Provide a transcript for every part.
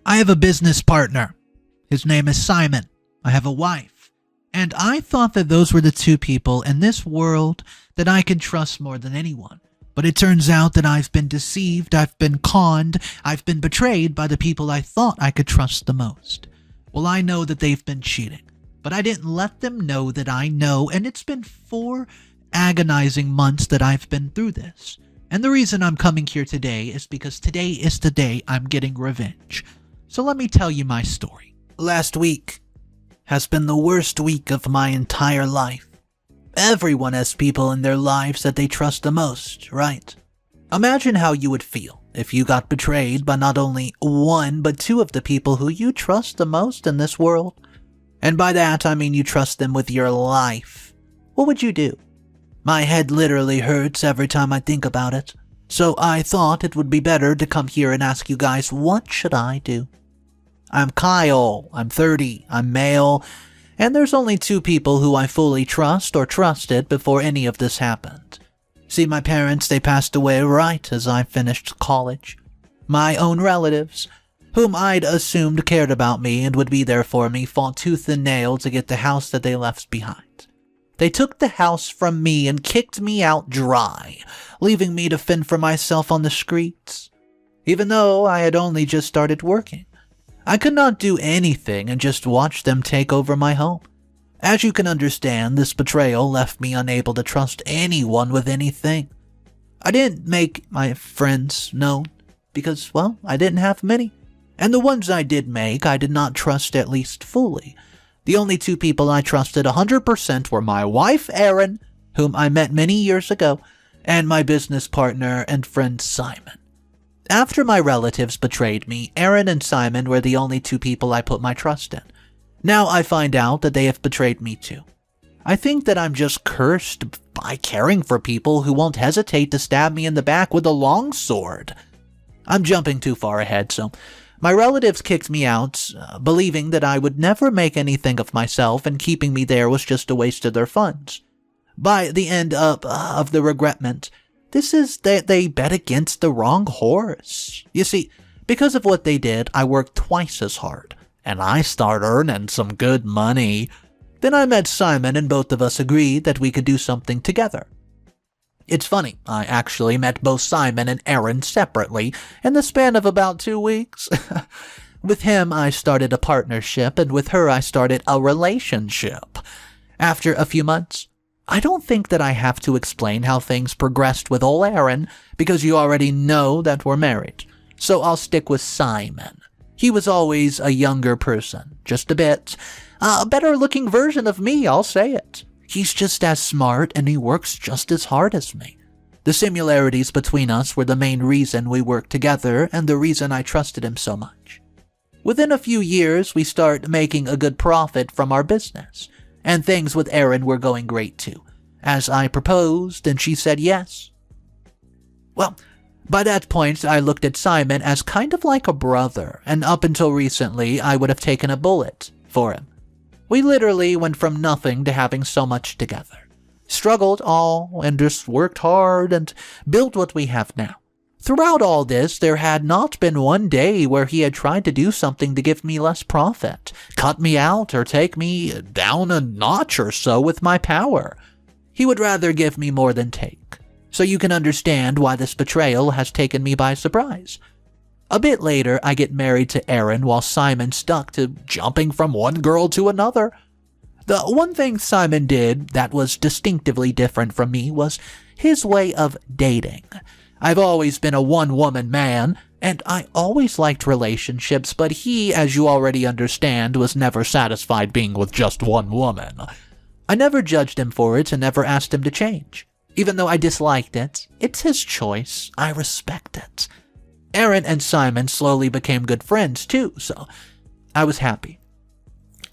I have a business partner. His name is Simon. I have a wife. And I thought that those were the two people in this world that I could trust more than anyone. But it turns out that I've been deceived, I've been conned, I've been betrayed by the people I thought I could trust the most. Well, I know that they've been cheating, but I didn't let them know that I know, and it's been 4 agonizing months that I've been through this. And the reason I'm coming here today is because today is the day I'm getting revenge. So let me tell you my story. Last week has been the worst week of my entire life. Everyone has people in their lives that they trust the most, right? Imagine how you would feel if you got betrayed by not only one, but 2 of the people who you trust the most in this world. And by that, I mean you trust them with your life. What would you do? My head literally hurts every time I think about it. So I thought it would be better to come here and ask you guys, what should I do? I'm Kyle, I'm 30, I'm male, and there's only 2 people who I fully trust or trusted before any of this happened. See, my parents, they passed away right as I finished college. My own relatives, whom I'd assumed cared about me and would be there for me, fought tooth and nail to get the house that they left behind. They took the house from me and kicked me out dry, leaving me to fend for myself on the streets. Even though I had only just started working, I could not do anything and just watch them take over my home. As you can understand, this betrayal left me unable to trust anyone with anything. I didn't make my friends known because, well, I didn't have many. And the ones I did make, I did not trust at least fully. The only 2 people I trusted 100% were my wife, Erin, whom I met many years ago, and my business partner and friend, Simon. After my relatives betrayed me, Erin and Simon were the only 2 people I put my trust in. Now I find out that they have betrayed me too. I think that I'm just cursed by caring for people who won't hesitate to stab me in the back with a longsword. I'm jumping too far ahead, so my relatives kicked me out, believing that I would never make anything of myself and keeping me there was just a waste of their funds. By the end of the regretment, this is that they bet against the wrong horse. You see, because of what they did, I worked twice as hard, and I started earning some good money. Then I met Simon, and both of us agreed that we could do something together. It's funny, I actually met both Simon and Erin separately in the span of about 2 weeks. With him, I started a partnership, and with her, I started a relationship. After a few months, I don't think that I have to explain how things progressed with old Erin, because you already know that we're married. So I'll stick with Simon. He was always a younger person, just a bit. A better-looking version of me, I'll say it. He's just as smart, and he works just as hard as me. The similarities between us were the main reason we worked together, and the reason I trusted him so much. Within a few years, we started making a good profit from our business. And things with Erin were going great too, as I proposed and she said yes. Well, by that point I looked at Simon as kind of like a brother, and up until recently I would have taken a bullet for him. We literally went from nothing to having so much together. Struggled all and just worked hard and built what we have now. Throughout all this, there had not been one day where he had tried to do something to give me less profit, cut me out, or take me down a notch or so with my power. He would rather give me more than take. So you can understand why this betrayal has taken me by surprise. A bit later, I get married to Erin while Simon stuck to jumping from one girl to another. The one thing Simon did that was distinctively different from me was his way of dating. I've always been a one-woman man, and I always liked relationships, but he, as you already understand, was never satisfied being with just one woman. I never judged him for it and never asked him to change. Even though I disliked it, it's his choice. I respect it. Erin and Simon slowly became good friends too, so I was happy.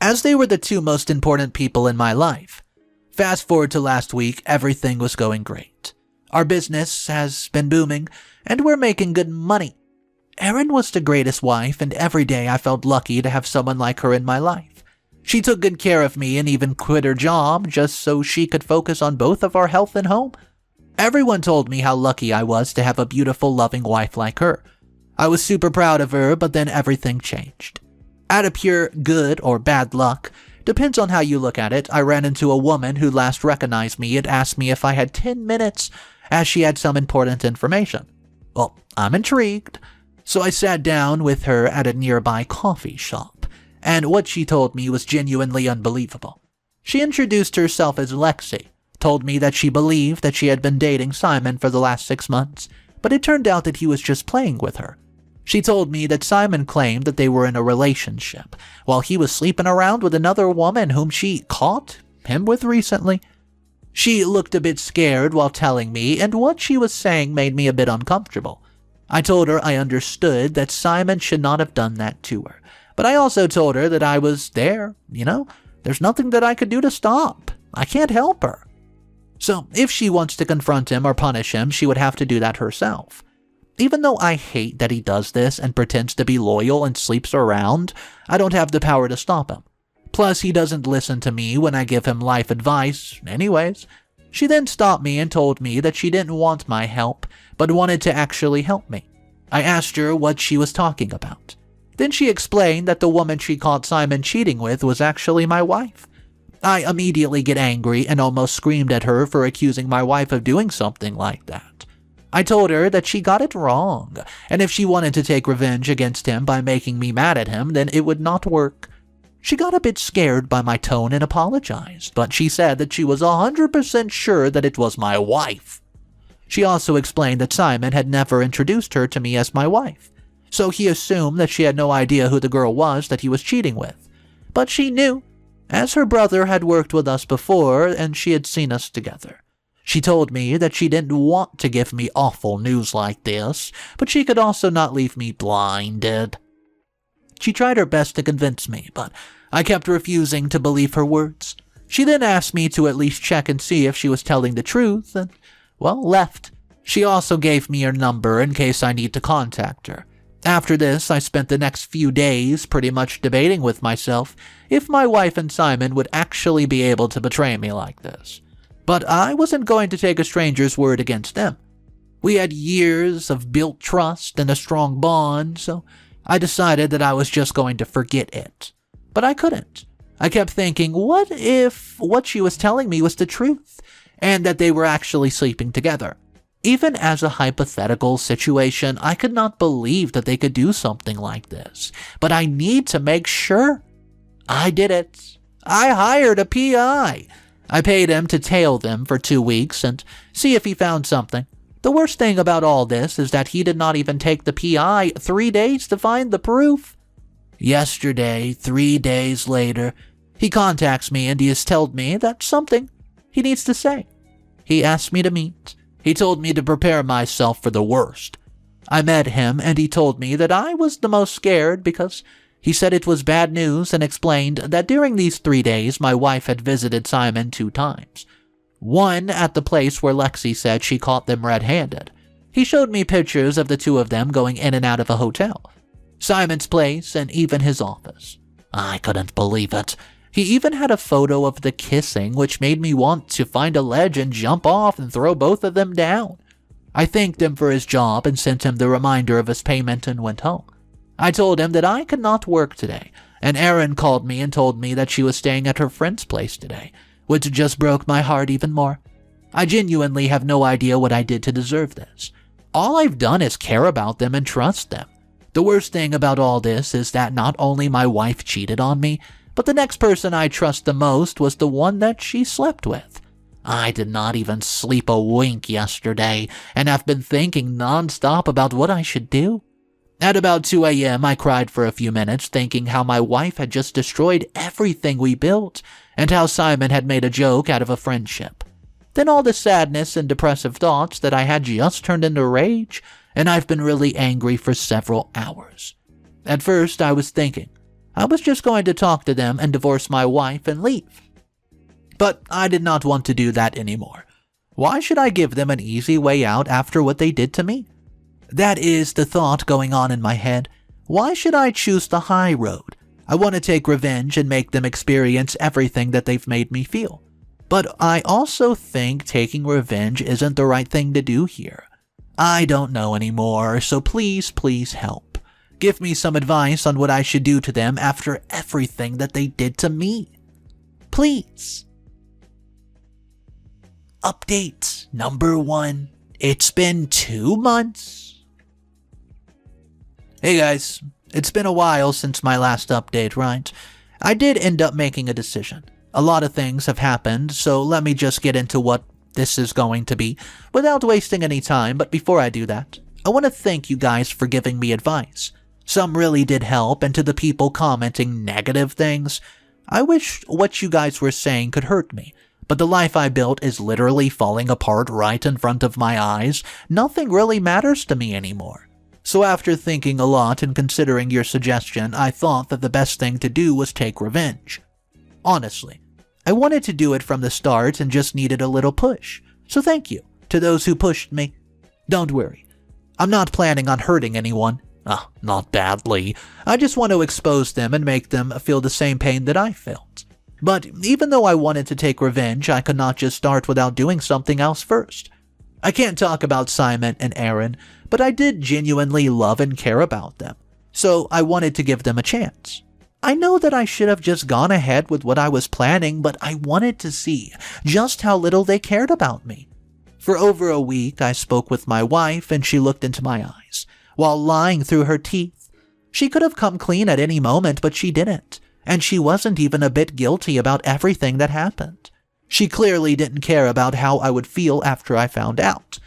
As they were the 2 most important people in my life. Fast forward to last week, everything was going great. Our business has been booming, and we're making good money. Erin was the greatest wife, and every day I felt lucky to have someone like her in my life. She took good care of me and even quit her job just so she could focus on both of our health and home. Everyone told me how lucky I was to have a beautiful, loving wife like her. I was super proud of her, but then everything changed. Out of pure good or bad luck, depends on how you look at it, I ran into a woman who last recognized me and asked me if I had 10 minutes, as she had some important information. Well, I'm intrigued, so I sat down with her at a nearby coffee shop, and what she told me was genuinely unbelievable. She introduced herself as Lexi, told me that she believed that she had been dating Simon for the last 6 months, but it turned out that he was just playing with her. She told me that Simon claimed that they were in a relationship, while he was sleeping around with another woman whom she caught him with recently. She looked a bit scared while telling me, and what she was saying made me a bit uncomfortable. I told her I understood that Simon should not have done that to her, but I also told her that I was there, there's nothing that I could do to stop. I can't help her. So if she wants to confront him or punish him, she would have to do that herself. Even though I hate that he does this and pretends to be loyal and sleeps around, I don't have the power to stop him. Plus, he doesn't listen to me when I give him life advice anyways. She then stopped me and told me that she didn't want my help, but wanted to actually help me. I asked her what she was talking about. Then she explained that the woman she caught Simon cheating with was actually my wife. I immediately get angry and almost screamed at her for accusing my wife of doing something like that. I told her that she got it wrong, and if she wanted to take revenge against him by making me mad at him, then it would not work. She got a bit scared by my tone and apologized, but she said that she was 100% sure that it was my wife. She also explained that Simon had never introduced her to me as my wife, so he assumed that she had no idea who the girl was that he was cheating with. But she knew, as her brother had worked with us before and she had seen us together. She told me that she didn't want to give me awful news like this, but she could also not leave me blinded. She tried her best to convince me, but I kept refusing to believe her words. She then asked me to at least check and see if she was telling the truth, and, left. She also gave me her number in case I need to contact her. After this, I spent the next few days pretty much debating with myself if my wife and Simon would actually be able to betray me like this. But I wasn't going to take a stranger's word against them. We had years of built trust and a strong bond, so I decided that I was just going to forget it. But I couldn't. I kept thinking, what if what she was telling me was the truth, and that they were actually sleeping together? Even as a hypothetical situation, I could not believe that they could do something like this, but I need to make sure. I did it. I hired a PI. I paid him to tail them for 2 weeks and see if he found something. The worst thing about all this is that he did not even take the PI 3 days to find the proof. Yesterday, 3 days later, he contacts me and he has told me that something he needs to say. He asked me to meet. He told me to prepare myself for the worst. I met him and he told me that I was the most scared because he said it was bad news and explained that during these 3 days my wife had visited Simon 2 times. One at the place where Lexi said she caught them red-handed. He showed me pictures of the 2 of them going in and out of a hotel, Simon's place, and even his office. I couldn't believe it. He even had a photo of the kissing, which made me want to find a ledge and jump off and throw both of them down. I thanked him for his job and sent him the reminder of his payment and went home. I told him that I could not work today, and Erin called me and told me that she was staying at her friend's place today, which just broke my heart even more. I genuinely have no idea what I did to deserve this. All I've done is care about them and trust them. The worst thing about all this is that not only my wife cheated on me, but the next person I trust the most was the one that she slept with. I did not even sleep a wink yesterday, and have been thinking nonstop about what I should do. At about 2 a.m., I cried for a few minutes, thinking how my wife had just destroyed everything we built, and how Simon had made a joke out of a friendship. Then all the sadness and depressive thoughts that I had just turned into rage, and I've been really angry for several hours. At first, I was thinking I was just going to talk to them and divorce my wife and leave. But I did not want to do that anymore. Why should I give them an easy way out after what they did to me? That is the thought going on in my head. Why should I choose the high road? I want to take revenge and make them experience everything that they've made me feel. But I also think taking revenge isn't the right thing to do here. I don't know anymore, so please help. Give me some advice on what I should do to them after everything that they did to me. Please. Update number 1. It's been 2 months. Hey guys, it's been a while since my last update, right? I did end up making a decision. A lot of things have happened, so let me just get into what this is going to be without wasting any time. But before I do that, I want to thank you guys for giving me advice. Some really did help, and to the people commenting negative things, I wish what you guys were saying could hurt me. But the life I built is literally falling apart right in front of my eyes. Nothing really matters to me anymore. So after thinking a lot and considering your suggestion, I thought that the best thing to do was take revenge. Honestly, I wanted to do it from the start and just needed a little push. So thank you to those who pushed me. Don't worry, I'm not planning on hurting anyone. Not badly. I just want to expose them and make them feel the same pain that I felt. But even though I wanted to take revenge, I could not just start without doing something else first. I can't talk about Simon and Aaron, but I did genuinely love and care about them. So I wanted to give them a chance. I know that I should have just gone ahead with what I was planning, but I wanted to see just how little they cared about me. For over a week, I spoke with my wife and she looked into my eyes while lying through her teeth. She could have come clean at any moment, but she didn't. And she wasn't even a bit guilty about everything that happened. She clearly didn't care about how I would feel after I found out.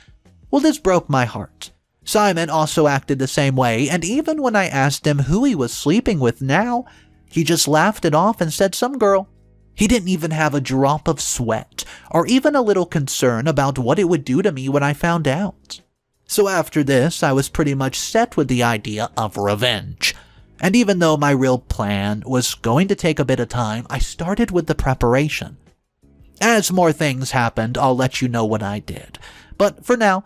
Well, this broke my heart. Simon also acted the same way, and even when I asked him who he was sleeping with now, he just laughed it off and said some girl. He didn't even have a drop of sweat, or even a little concern about what it would do to me when I found out. So after this, I was pretty much set with the idea of revenge. And even though my real plan was going to take a bit of time, I started with the preparation. As more things happened, I'll let you know what I did. But for now,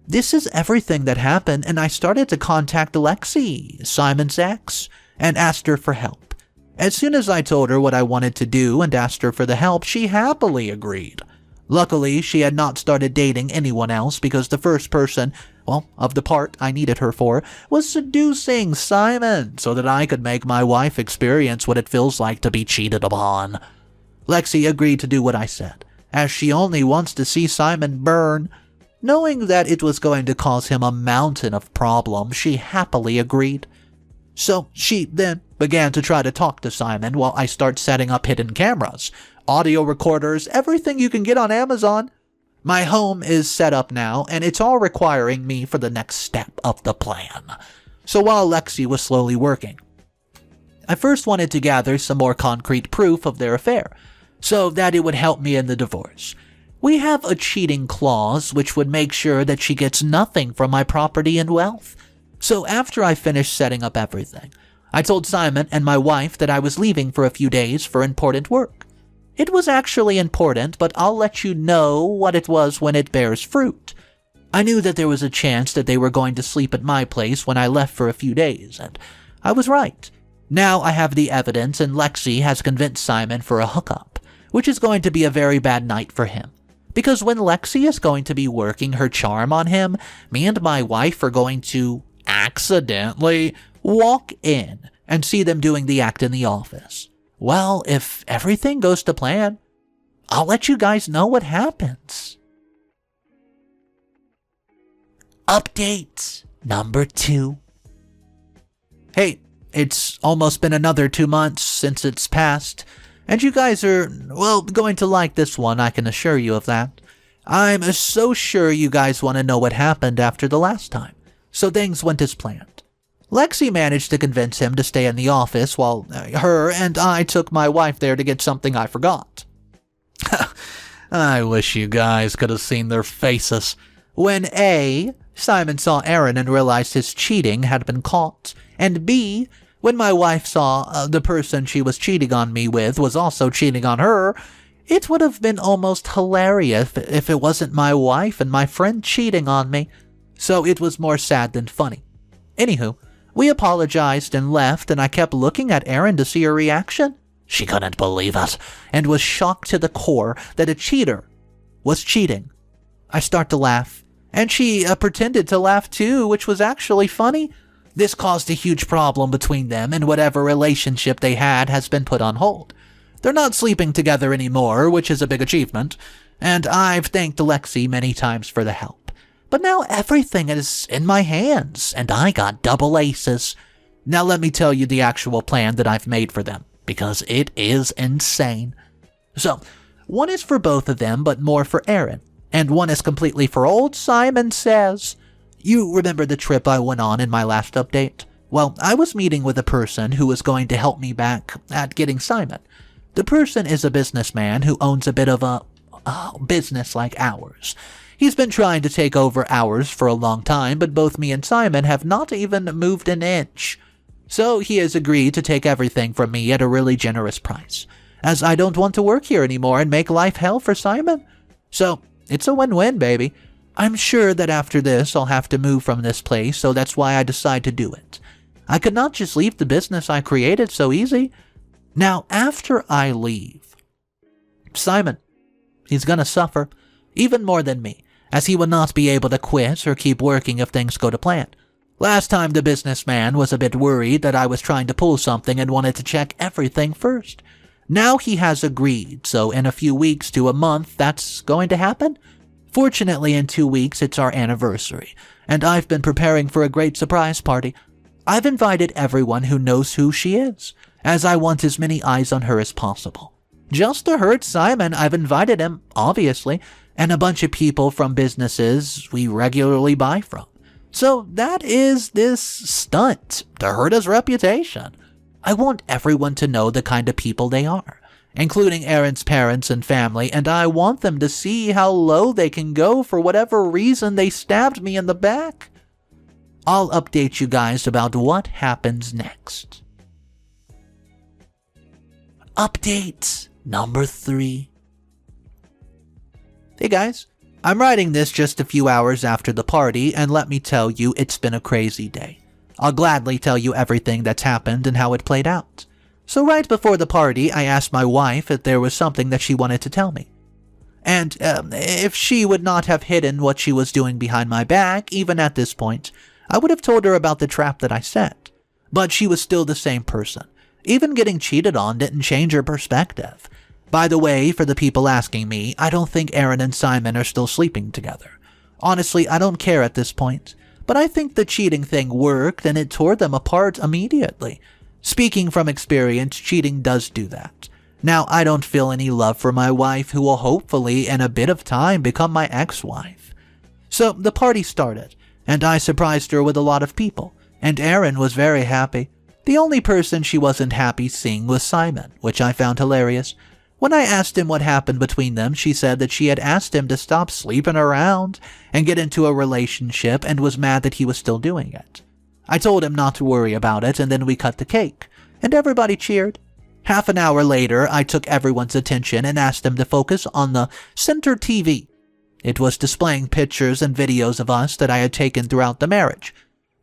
this is everything that happened, and I started to contact Lexi, Simon's ex, and asked her for help. As soon as I told her what I wanted to do and asked her for the help, she happily agreed. Luckily, she had not started dating anyone else because the first person, of the part I needed her for, was seducing Simon so that I could make my wife experience what it feels like to be cheated upon. Lexi agreed to do what I said, as she only wants to see Simon burn. Knowing that it was going to cause him a mountain of problems, she happily agreed. So she then began to try to talk to Simon while I start setting up hidden cameras, audio recorders, everything you can get on Amazon. My home is set up now, and it's all requiring me for the next step of the plan. So while Lexi was slowly working, I first wanted to gather some more concrete proof of their affair, so that it would help me in the divorce. We have a cheating clause which would make sure that she gets nothing from my property and wealth. So after I finished setting up everything, I told Simon and my wife that I was leaving for a few days for important work. It was actually important, but I'll let you know what it was when it bears fruit. I knew that there was a chance that they were going to sleep at my place when I left for a few days, and I was right. Now I have the evidence, and Lexi has convinced Simon for a hookup, which is going to be a very bad night for him. Because when Lexi is going to be working her charm on him, me and my wife are going to accidentally walk in and see them doing the act in the office. Well, if everything goes to plan, I'll let you guys know what happens. Update number 2. Hey, it's almost been another 2 months since it's passed, and you guys are, going to like this one, I can assure you of that. I'm so sure you guys want to know what happened after the last time, so things went as planned. Lexi managed to convince him to stay in the office while her and I took my wife there to get something I forgot. I wish you guys could have seen their faces. When A, Simon saw Aaron and realized his cheating had been caught, and B, when my wife saw the person she was cheating on me with was also cheating on her, it would have been almost hilarious if it wasn't my wife and my friend cheating on me. So it was more sad than funny. Anywho, we apologized and left, and I kept looking at Erin to see her reaction. She couldn't believe it, and was shocked to the core that a cheater was cheating. I start to laugh, And she pretended to laugh too, which was actually funny. This caused a huge problem between them, and whatever relationship they had has been put on hold. They're not sleeping together anymore, which is a big achievement, and I've thanked Alexi many times for the help. But now everything is in my hands, and I got double aces. Now let me tell you the actual plan that I've made for them, because it is insane. So, one is for both of them, but more for Aaron, and one is completely for old Simon Says. You remember the trip I went on in my last update? Well, I was meeting with a person who was going to help me back at getting Simon. The person is a businessman who owns a bit of a business like ours. He's been trying to take over ours for a long time, but both me and Simon have not even moved an inch. So he has agreed to take everything from me at a really generous price, as I don't want to work here anymore and make life hell for Simon. So it's a win-win, baby. I'm sure that after this I'll have to move from this place, so that's why I decide to do it. I could not just leave the business I created so easy. Now, after I leave, Simon, he's gonna suffer, even more than me, as he will not be able to quit or keep working if things go to plan. Last time the businessman was a bit worried that I was trying to pull something and wanted to check everything first. Now he has agreed, so in a few weeks to a month that's going to happen. Fortunately, in 2 weeks it's our anniversary, and I've been preparing for a great surprise party. I've invited everyone who knows who she is, as I want as many eyes on her as possible. Just to hurt Simon, I've invited him, obviously, and a bunch of people from businesses we regularly buy from. So that is this stunt to hurt his reputation. I want everyone to know the kind of people they are, including Aaron's parents and family, and I want them to see how low they can go for whatever reason they stabbed me in the back. I'll update you guys about what happens next. Update number 3. Hey guys, I'm writing this just a few hours after the party, and let me tell you, it's been a crazy day. I'll gladly tell you everything that's happened and how it played out. So right before the party, I asked my wife if there was something that she wanted to tell me. And if she would not have hidden what she was doing behind my back, even at this point, I would have told her about the trap that I set. But she was still the same person. Even getting cheated on didn't change her perspective. By the way, for the people asking me, I don't think Aaron and Simon are still sleeping together. Honestly, I don't care at this point. But I think the cheating thing worked and it tore them apart immediately. Speaking from experience, cheating does do that. Now, I don't feel any love for my wife, who will hopefully, in a bit of time, become my ex-wife. So the party started, and I surprised her with a lot of people, and Aaron was very happy. The only person she wasn't happy seeing was Simon, which I found hilarious. When I asked him what happened between them, she said that she had asked him to stop sleeping around and get into a relationship and was mad that he was still doing it. I told him not to worry about it, and then we cut the cake, and everybody cheered. Half an hour later, I took everyone's attention and asked them to focus on the center TV. It was displaying pictures and videos of us that I had taken throughout the marriage.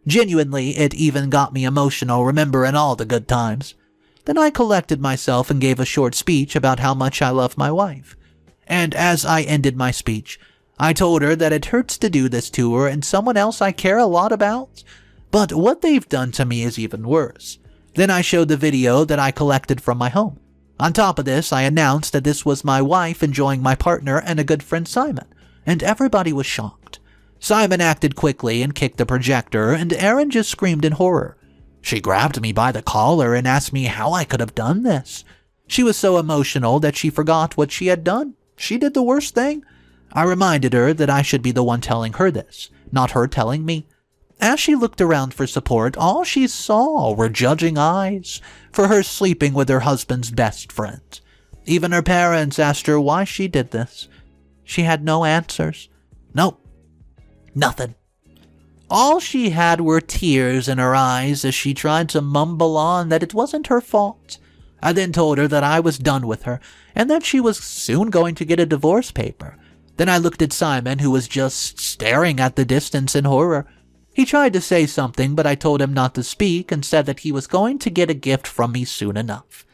Genuinely, it even got me emotional remembering all the good times. Then I collected myself and gave a short speech about how much I love my wife. And as I ended my speech, I told her that it hurts to do this to her and someone else I care a lot about. But what they've done to me is even worse. Then I showed the video that I collected from my home. On top of this, I announced that this was my wife enjoying my partner and a good friend Simon, and everybody was shocked. Simon acted quickly and kicked the projector, and Aaron just screamed in horror. She grabbed me by the collar and asked me how I could have done this. She was so emotional that she forgot what she had done. She did the worst thing. I reminded her that I should be the one telling her this, not her telling me. As she looked around for support, all she saw were judging eyes for her sleeping with her husband's best friend. Even her parents asked her why she did this. She had no answers. Nope. Nothing. All she had were tears in her eyes as she tried to mumble on that it wasn't her fault. I then told her that I was done with her and that she was soon going to get a divorce paper. Then I looked at Simon, who was just staring at the distance in horror. He tried to say something, but I told him not to speak and said that he was going to get a gift from me soon enough.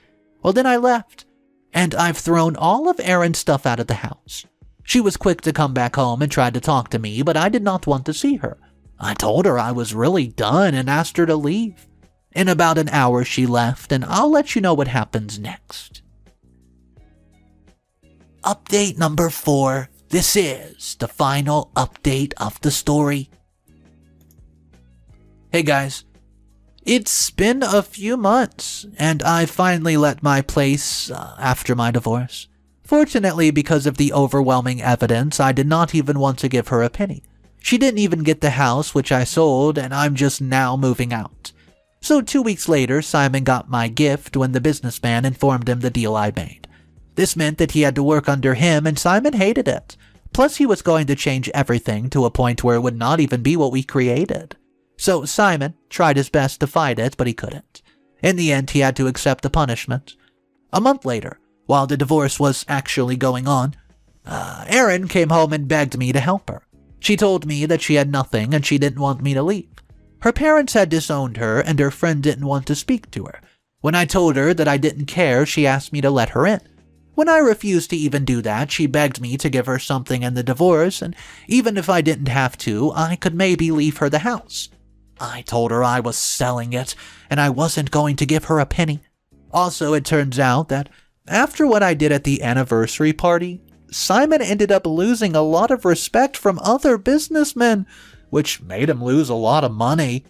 Well, then I left, and I've thrown all of Aaron's stuff out of the house. She was quick to come back home and tried to talk to me, but I did not want to see her. I told her I was really done and asked her to leave. In about an hour she left, and I'll let you know what happens next. Update number 4. This is the final update of the story. Hey guys, it's been a few months, and I finally let my place after my divorce. Fortunately, because of the overwhelming evidence, I did not even want to give her a penny. She didn't even get the house, which I sold, and I'm just now moving out. So 2 weeks later, Simon got my gift when the businessman informed him the deal I made. This meant that he had to work under him, and Simon hated it. Plus, he was going to change everything to a point where it would not even be what we created. So Simon tried his best to fight it, but he couldn't. In the end, he had to accept the punishment. A month later, while the divorce was actually going on, Erin came home and begged me to help her. She told me that she had nothing and she didn't want me to leave. Her parents had disowned her and her friend didn't want to speak to her. When I told her that I didn't care, she asked me to let her in. When I refused to even do that, she begged me to give her something in the divorce, and even if I didn't have to, I could maybe leave her the house. I told her I was selling it, and I wasn't going to give her a penny. Also, it turns out that after what I did at the anniversary party, Simon ended up losing a lot of respect from other businessmen, which made him lose a lot of money.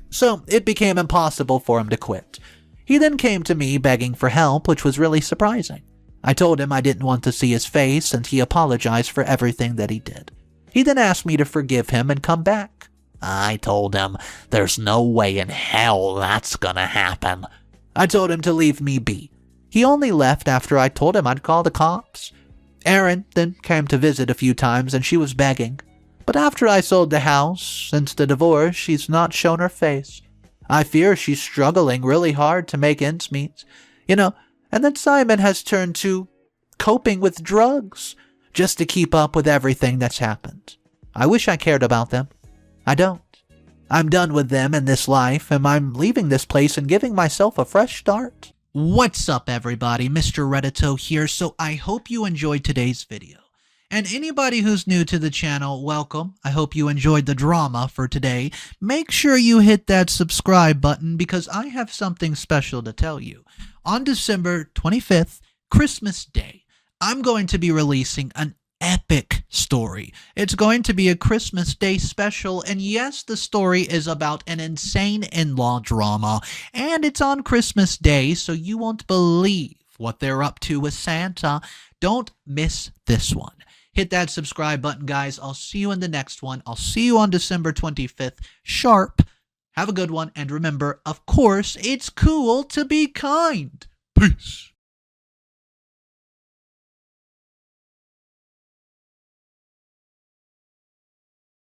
So it became impossible for him to quit. He then came to me begging for help, which was really surprising. I told him I didn't want to see his face, and he apologized for everything that he did. He then asked me to forgive him and come back. I told him there's no way in hell that's gonna happen. I told him to leave me be. He only left after I told him I'd call the cops. Erin then came to visit a few times and she was begging. But after I sold the house, since the divorce, she's not shown her face. I fear she's struggling really hard to make ends meet. And then Simon has turned to coping with drugs just to keep up with everything that's happened. I wish I cared about them. I don't. I'm done with them in this life, and I'm leaving this place and giving myself a fresh start. What's up, everybody? Mr. Reddito here, so I hope you enjoyed today's video. And anybody who's new to the channel, welcome. I hope you enjoyed the drama for today. Make sure you hit that subscribe button because I have something special to tell you. On December 25th, Christmas Day, I'm going to be releasing an epic story. It's going to be a Christmas Day special, and yes, the story is about an insane in-law drama, and it's on Christmas Day, so you won't believe what they're up to with Santa. Don't miss this one. Hit that subscribe button, guys. I'll see you in the next one. I'll see you on December 25th, sharp. Have a good one, and remember, of course, it's cool to be kind. Peace.